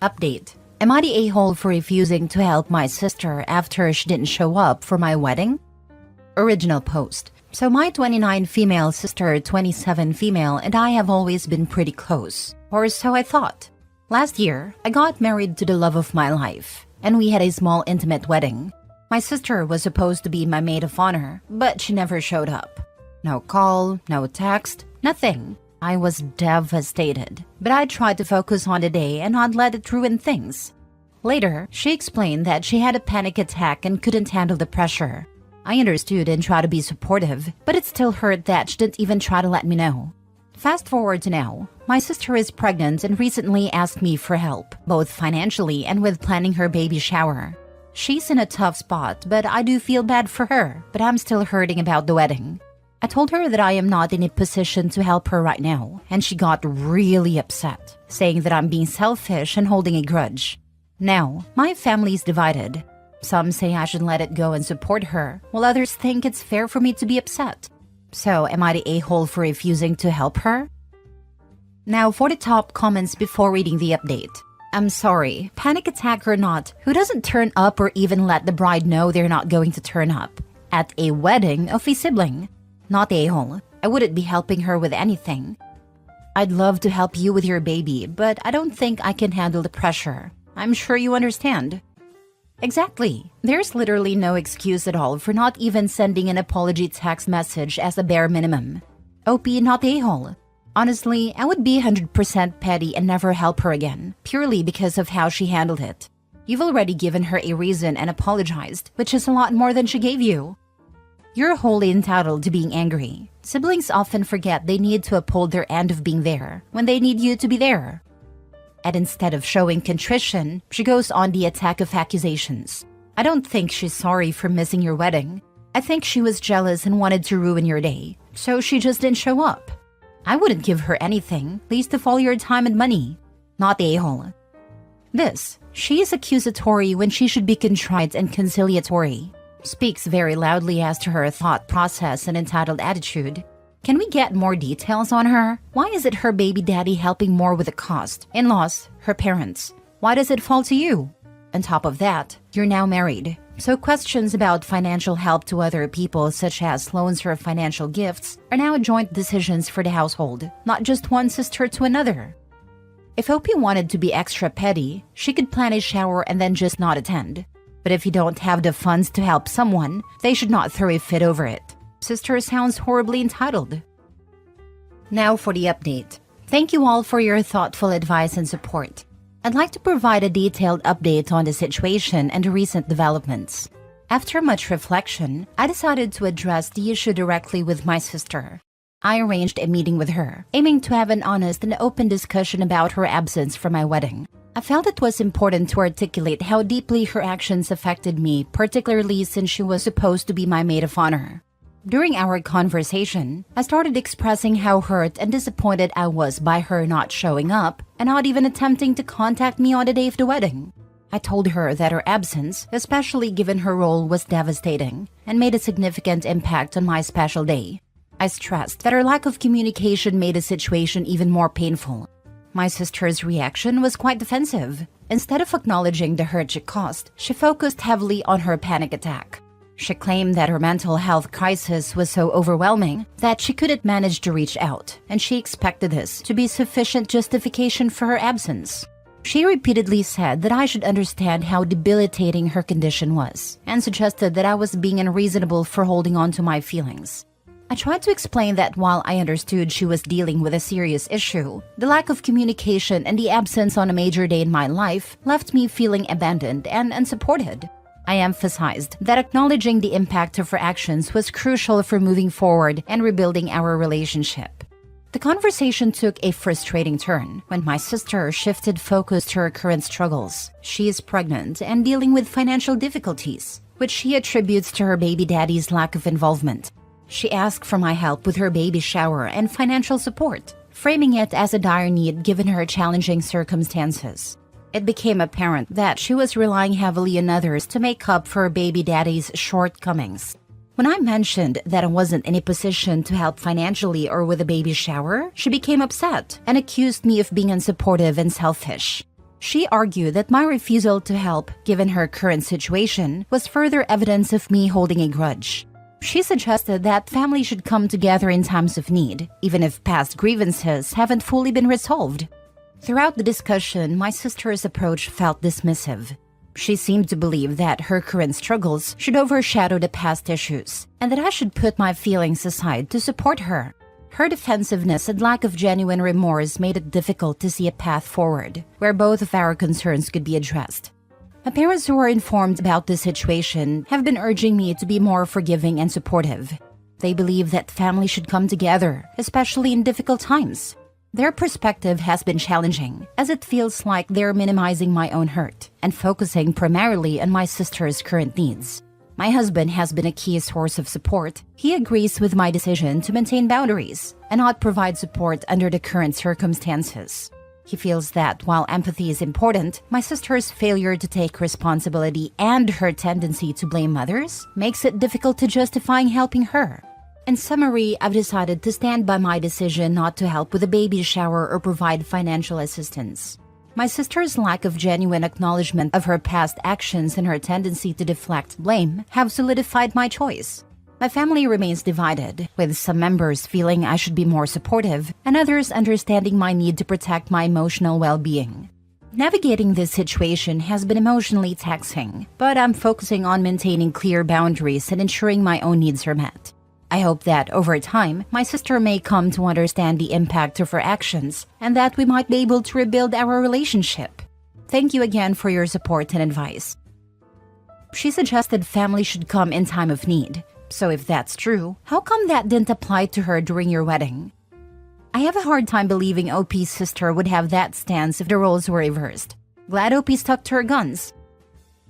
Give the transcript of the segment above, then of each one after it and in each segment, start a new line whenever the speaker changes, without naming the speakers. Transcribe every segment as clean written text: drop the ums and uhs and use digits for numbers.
Update. Am I the a-hole for refusing to help my sister after she didn't show up for my wedding? Original post. So my 29 female sister, 27 female, and I have always been pretty close. Or so I thought. Last year, I got married to the love of my life, and we had a small intimate wedding. My sister was supposed to be my maid of honor, but she never showed up. No call, no text, nothing. I was devastated, but I tried to focus on the day and not let it ruin things. Later, she explained that she had a panic attack and couldn't handle the pressure. I understood and tried to be supportive, but it still hurt that she didn't even try to let me know. Fast forward to now, my sister is pregnant and recently asked me for help, both financially and with planning her baby shower. She's in a tough spot, but I do feel bad for her, but I'm still hurting about the wedding. I told her that I am not in a position to help her right now, and she got really upset, saying that I'm being selfish and holding a grudge. Now, my family is divided. Some say I should let it go and support her, while others think it's fair for me to be upset. So, am I the a-hole for refusing to help her? Now for the top comments before reading the update. I'm sorry, panic attack or not, who doesn't turn up or even let the bride know they're not going to turn up? At a wedding of a sibling. Not a-hole. I wouldn't be helping her with anything. I'd love to help you with your baby, but I don't think I can handle the pressure. I'm sure you understand. Exactly. There's literally no excuse at all for not even sending an apology text message as a bare minimum. OP, not a-hole. Honestly, I would be 100% petty and never help her again, purely because of how she handled it. You've already given her a reason and apologized, which is a lot more than she gave you. You're wholly entitled to being angry. Siblings often forget they need to uphold their end of being there when they need you to be there. And instead of showing contrition, she goes on the attack of accusations. I don't think she's sorry for missing your wedding. I think she was jealous and wanted to ruin your day, so she just didn't show up. I wouldn't give her anything, least of all your time and money. Not the a-hole. She is accusatory when she should be contrite and conciliatory. Speaks very loudly as to her thought process and entitled attitude. Can we get more details on her? Why is it her baby daddy helping more with the cost? In-laws, her parents. Why does it fall to you? On top of that, you're now married. So questions about financial help to other people, such as loans or financial gifts, are now joint decisions for the household, not just one sister to another. If OP wanted to be extra petty, she could plan a shower and then just not attend. But if you don't have the funds to help someone, they should not throw a fit over it. Sister sounds horribly entitled. Now for the update. Thank you all for your thoughtful advice and support. I'd like to provide a detailed update on the situation and the recent developments. After much reflection, I decided to address the issue directly with my sister. I arranged a meeting with her, aiming to have an honest and open discussion about her absence from my wedding. I felt it was important to articulate how deeply her actions affected me, particularly since she was supposed to be my maid of honor. During our conversation, I started expressing how hurt and disappointed I was by her not showing up and not even attempting to contact me on the day of the wedding. I told her that her absence, especially given her role, was devastating and made a significant impact on my special day. I stressed that her lack of communication made the situation even more painful. My sister's reaction was quite defensive. Instead of acknowledging the hurt she caused, she focused heavily on her panic attack. She claimed that her mental health crisis was so overwhelming that she couldn't manage to reach out, and she expected this to be sufficient justification for her absence. She repeatedly said that I should understand how debilitating her condition was, and suggested that I was being unreasonable for holding on to my feelings. I tried to explain that while I understood she was dealing with a serious issue, the lack of communication and the absence on a major day in my life left me feeling abandoned and unsupported. I emphasized that acknowledging the impact of her actions was crucial for moving forward and rebuilding our relationship. The conversation took a frustrating turn when my sister shifted focus to her current struggles. She is pregnant and dealing with financial difficulties, which she attributes to her baby daddy's lack of involvement. She asked for my help with her baby shower and financial support, framing it as a dire need given her challenging circumstances. It became apparent that she was relying heavily on others to make up for her baby daddy's shortcomings. When I mentioned that I wasn't in a position to help financially or with a baby shower, she became upset and accused me of being unsupportive and selfish. She argued that my refusal to help, given her current situation, was further evidence of me holding a grudge. She suggested that family should come together in times of need, even if past grievances haven't fully been resolved. Throughout the discussion, my sister's approach felt dismissive. She seemed to believe that her current struggles should overshadow the past issues, and that I should put my feelings aside to support her. Her defensiveness and lack of genuine remorse made it difficult to see a path forward, where both of our concerns could be addressed. My parents, who are informed about this situation, have been urging me to be more forgiving and supportive. They believe that family should come together, especially in difficult times. Their perspective has been challenging, as it feels like they're minimizing my own hurt and focusing primarily on my sister's current needs. My husband has been a key source of support. He agrees with my decision to maintain boundaries and not provide support under the current circumstances. He feels that while empathy is important, my sister's failure to take responsibility and her tendency to blame others makes it difficult to justify helping her. In summary, I've decided to stand by my decision not to help with a baby shower or provide financial assistance. My sister's lack of genuine acknowledgement of her past actions and her tendency to deflect blame have solidified my choice. My family remains divided, with some members feeling I should be more supportive and others understanding my need to protect my emotional well-being. Navigating this situation has been emotionally taxing, but I'm focusing on maintaining clear boundaries and ensuring my own needs are met. I hope that over time, my sister may come to understand the impact of her actions and that we might be able to rebuild our relationship. Thank you again for your support and advice. She suggested family should come in time of need. So if that's true, how come that didn't apply to her during your wedding? I have a hard time believing OP's sister would have that stance if the roles were reversed. Glad OP stuck to her guns.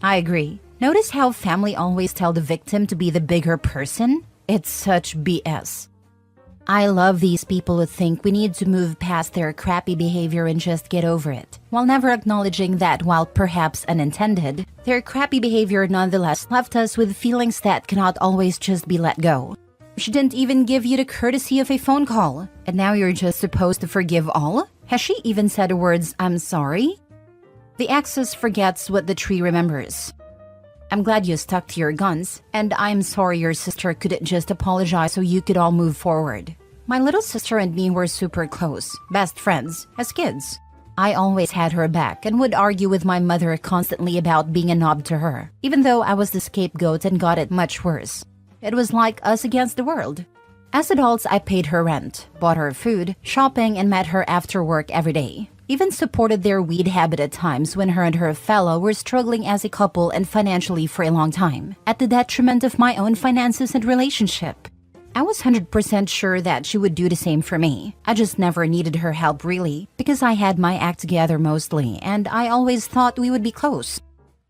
I agree. Notice how family always tell the victim to be the bigger person? It's such BS. I love these people who think we need to move past their crappy behavior and just get over it, while never acknowledging that while perhaps unintended, their crappy behavior nonetheless left us with feelings that cannot always just be let go. She didn't even give you the courtesy of a phone call, and now you're just supposed to forgive all? Has she even said the words, "I'm sorry"? The axis forgets what the tree remembers. I'm glad you stuck to your guns, and I'm sorry your sister couldn't just apologize so you could all move forward. My little sister and me were super close, best friends, as kids. I always had her back and would argue with my mother constantly about being a knob to her, even though I was the scapegoat and got it much worse. It was like us against the world. As adults, I paid her rent, bought her food, shopping, and met her after work every day. Even supported their weed habit at times when her and her fellow were struggling as a couple and financially for a long time, at the detriment of my own finances and relationship. I was 100% sure that she would do the same for me. I just never needed her help really, because I had my act together mostly, and I always thought we would be close.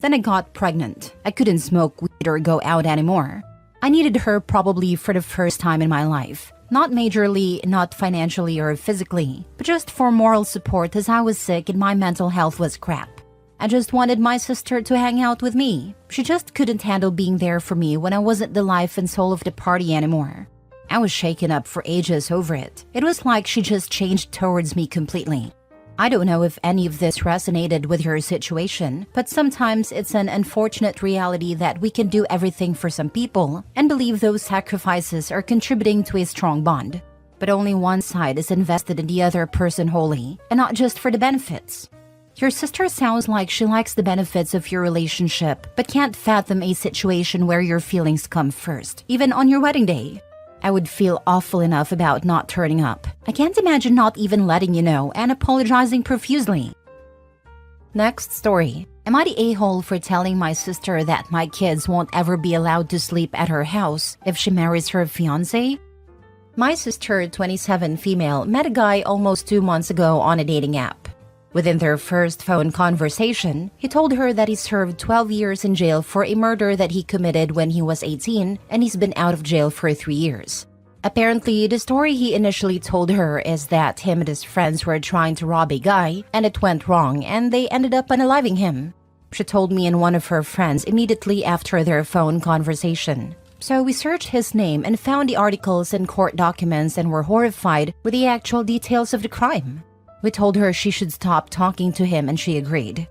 Then I got pregnant. I couldn't smoke weed or go out anymore. I needed her probably for the first time in my life. Not majorly, not financially or physically, but just for moral support as I was sick and my mental health was crap. I just wanted my sister to hang out with me. She just couldn't handle being there for me when I wasn't the life and soul of the party anymore. I was shaken up for ages over it. It was like she just changed towards me completely. I don't know if any of this resonated with your situation, but sometimes it's an unfortunate reality that we can do everything for some people and believe those sacrifices are contributing to a strong bond. But only one side is invested in the other person wholly, and not just for the benefits. Your sister sounds like she likes the benefits of your relationship, but can't fathom a situation where your feelings come first, even on your wedding day. I would feel awful enough about not turning up. I can't imagine not even letting you know and apologizing profusely. Next story. Am I the a-hole for telling my sister that my kids won't ever be allowed to sleep at her house if she marries her fiancé? My sister, 27 female, met a guy almost 2 months ago on a dating app. Within their first phone conversation, he told her that he served 12 years in jail for a murder that he committed when he was 18, and he's been out of jail for 3 years. Apparently, the story he initially told her is that him and his friends were trying to rob a guy, and it went wrong, and they ended up unaliving him. She told me and one of her friends immediately after their phone conversation. So we searched his name and found the articles and court documents and were horrified with the actual details of the crime. We told her she should stop talking to him and she agreed.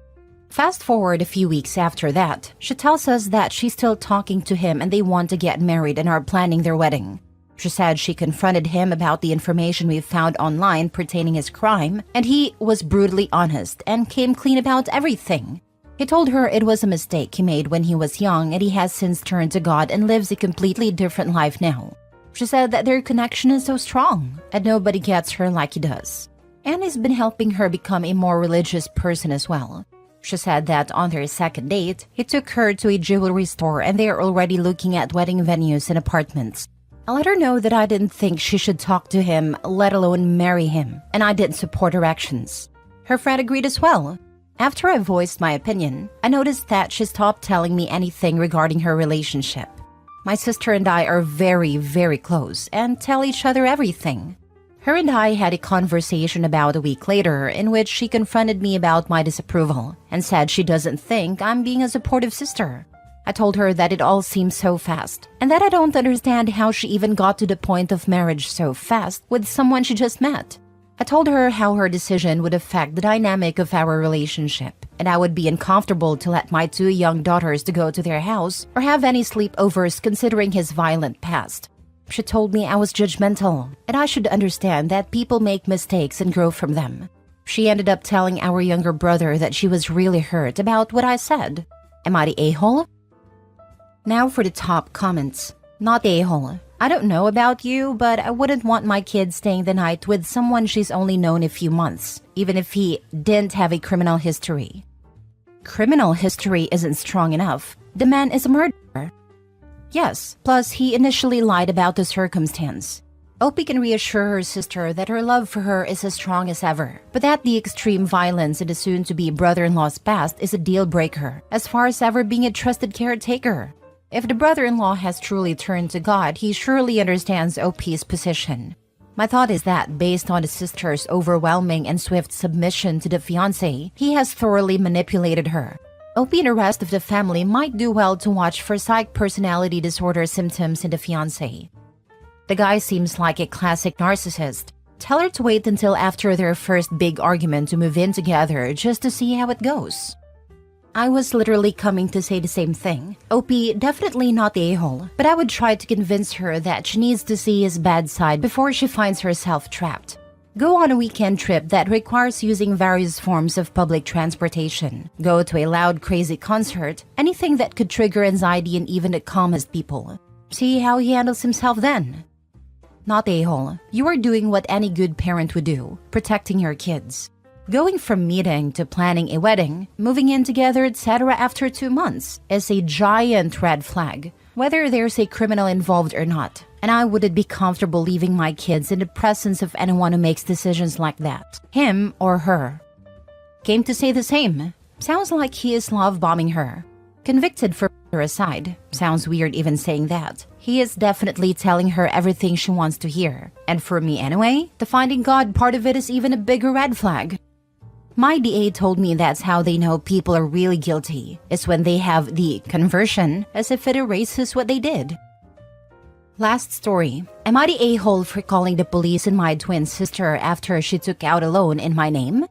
Fast forward a few weeks after that, she tells us that she's still talking to him and they want to get married and are planning their wedding. She said she confronted him about the information we found online pertaining his crime, and he was brutally honest and came clean about everything. He told her it was a mistake he made when he was young and he has since turned to God and lives a completely different life now. She said that their connection is so strong and nobody gets her like he does. And he's been helping her become a more religious person as well. She said that on their second date, he took her to a jewelry store and they are already looking at wedding venues and apartments. I let her know that I didn't think she should talk to him, let alone marry him, and I didn't support her actions. Her friend agreed as well. After I voiced my opinion, I noticed that she stopped telling me anything regarding her relationship. My sister and I are very, very close and tell each other everything. Her and I had a conversation about a week later in which she confronted me about my disapproval and said she doesn't think I'm being a supportive sister. I told her that it all seems so fast and that I don't understand how she even got to the point of marriage so fast with someone she just met. I told her how her decision would affect the dynamic of our relationship and I would be uncomfortable to let my 2 young daughters to go to their house or have any sleepovers considering his violent past. She told me I was judgmental and I should understand that people make mistakes and grow from them. She ended up telling our younger brother that she was really hurt about what I said. Am I the a-hole? Now for the top comments. Not a-hole. I don't know about you, but I wouldn't want my kid staying the night with someone she's only known a few months, even if he didn't have a criminal history. Criminal history isn't strong enough. The man is a murderer. Yes, plus he initially lied about the circumstance. Opie can reassure her sister that her love for her is as strong as ever, but that the extreme violence in the soon-to-be brother-in-law's past is a deal-breaker, as far as ever being a trusted caretaker. If the brother-in-law has truly turned to God, he surely understands Opie's position. My thought is that, based on the sister's overwhelming and swift submission to the fiancé, he has thoroughly manipulated her. Opie and the rest of the family might do well to watch for psych personality disorder symptoms in the fiancé. The guy seems like a classic narcissist. Tell her to wait until after their first big argument to move in together just to see how it goes. I was literally coming to say the same thing. Opie, definitely not the a-hole, but I would try to convince her that she needs to see his bad side before she finds herself trapped. Go on a weekend trip that requires using various forms of public transportation. Go to a loud, crazy concert, anything that could trigger anxiety in even the calmest people. See how he handles himself then. Not a-hole. You are doing what any good parent would do, protecting your kids. Going from meeting to planning a wedding, moving in together, etc. after 2 months is a giant red flag, whether there's a criminal involved or not. And I wouldn't be comfortable leaving my kids in the presence of anyone who makes decisions like that, him or her. Came to say the same. Sounds like he is love-bombing her. Convicted for her aside, sounds weird even saying that. He is definitely telling her everything she wants to hear. And for me anyway, the finding God part of it is even a bigger red flag. My DA told me that's how they know people are really guilty, is when they have the conversion, as if it erases what they did. Last story. Am I the a-hole for calling the police on my twin sister after she took out a loan in my name?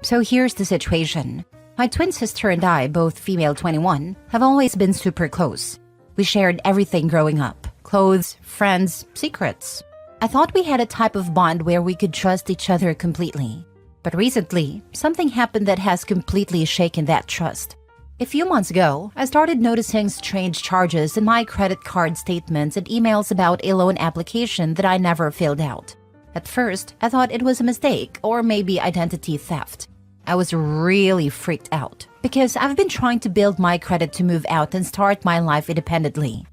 So here's the situation. My twin sister and I, both female 21, have always been super close. We shared everything growing up. Clothes, friends, secrets. I thought we had a type of bond where we could trust each other completely. But recently, something happened that has completely shaken that trust. A few months ago, I started noticing strange charges in my credit card statements and emails about a loan application that I never filled out. At first, I thought it was a mistake or maybe identity theft. I was really freaked out because I've been trying to build my credit to move out and start my life independently.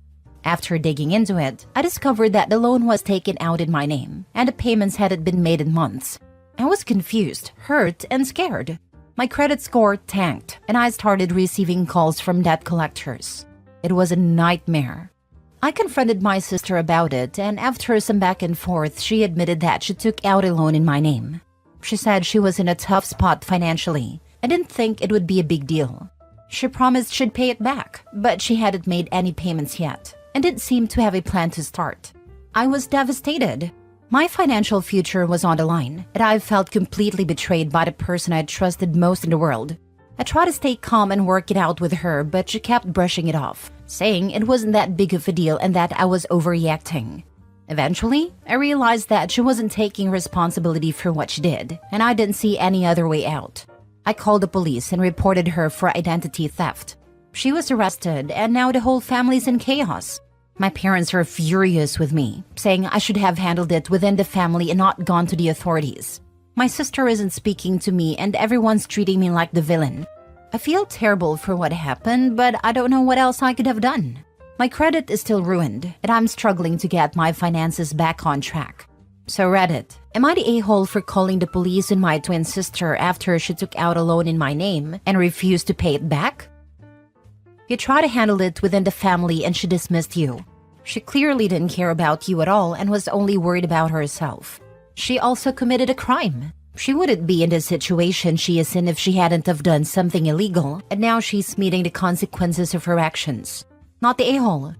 After digging into it, I discovered that the loan was taken out in my name and the payments hadn't been made in months. I was confused, hurt, and scared. My credit score tanked, and I started receiving calls from debt collectors. It was a nightmare. I confronted my sister about it, and after some back and forth, she admitted that she took out a loan in my name. She said she was in a tough spot financially. I didn't think it would be a big deal. She promised she'd pay it back, but she hadn't made any payments yet, and didn't seem to have a plan to start. I was devastated. My financial future was on the line, and I felt completely betrayed by the person I trusted most in the world. I tried to stay calm and work it out with her, but she kept brushing it off, saying it wasn't that big of a deal and that I was overreacting. Eventually, I realized that she wasn't taking responsibility for what she did, and I didn't see any other way out. I called the police and reported her for identity theft. She was arrested, and now the whole family's in chaos. My parents are furious with me, saying I should have handled it within the family and not gone to the authorities. My sister isn't speaking to me, and everyone's treating me like the villain. I feel terrible for what happened, but I don't know what else I could have done. My credit is still ruined, and I'm struggling to get my finances back on track. So Reddit, am I the a-hole for calling the police on my twin sister after she took out a loan in my name and refused to pay it back? You tried to handle it within the family and she dismissed you. She clearly didn't care about you at all and was only worried about herself. She also committed a crime. She wouldn't be in the situation she is in if she hadn't have done something illegal, and now she's meeting the consequences of her actions. Not the a-hole.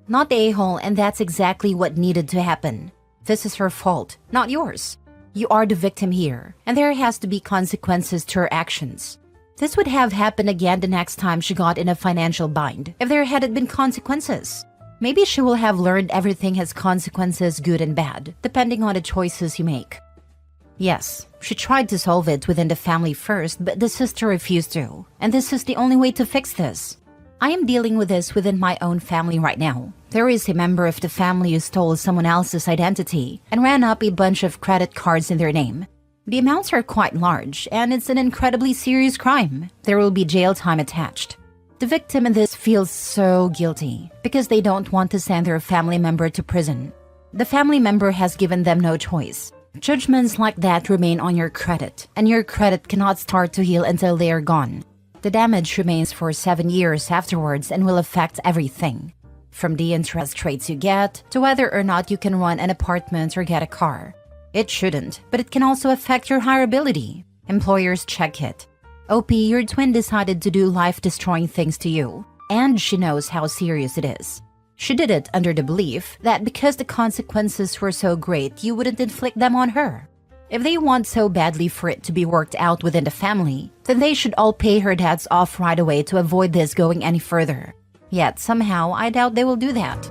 Not the a-hole, and that's exactly what needed to happen. This is her fault, not yours. You are the victim here, and there has to be consequences to her actions. This would have happened again the next time she got in a financial bind if there hadn't been consequences. Maybe she will have learned everything has consequences, good and bad, depending on the choices you make. Yes, she tried to solve it within the family first, but the sister refused to, and this is the only way to fix this. I am dealing with this within my own family right now. There is a member of the family who stole someone else's identity and ran up a bunch of credit cards in their name. The amounts are quite large, and it's an incredibly serious crime. There will be jail time attached. The victim in this feels so guilty because they don't want to send their family member to prison. The family member has given them no choice. Judgments like that remain on your credit, and your credit cannot start to heal until they are gone. The damage remains for 7 years afterwards and will affect everything. From the interest rates you get to whether or not you can run an apartment or get a car. It shouldn't, but it can also affect your hireability. Employers check it. OP, your twin decided to do life-destroying things to you, and she knows how serious it is. She did it under the belief that because the consequences were so great, you wouldn't inflict them on her. If they want so badly for it to be worked out within the family, then they should all pay her debts off right away to avoid this going any further. Yet somehow, I doubt they will do that.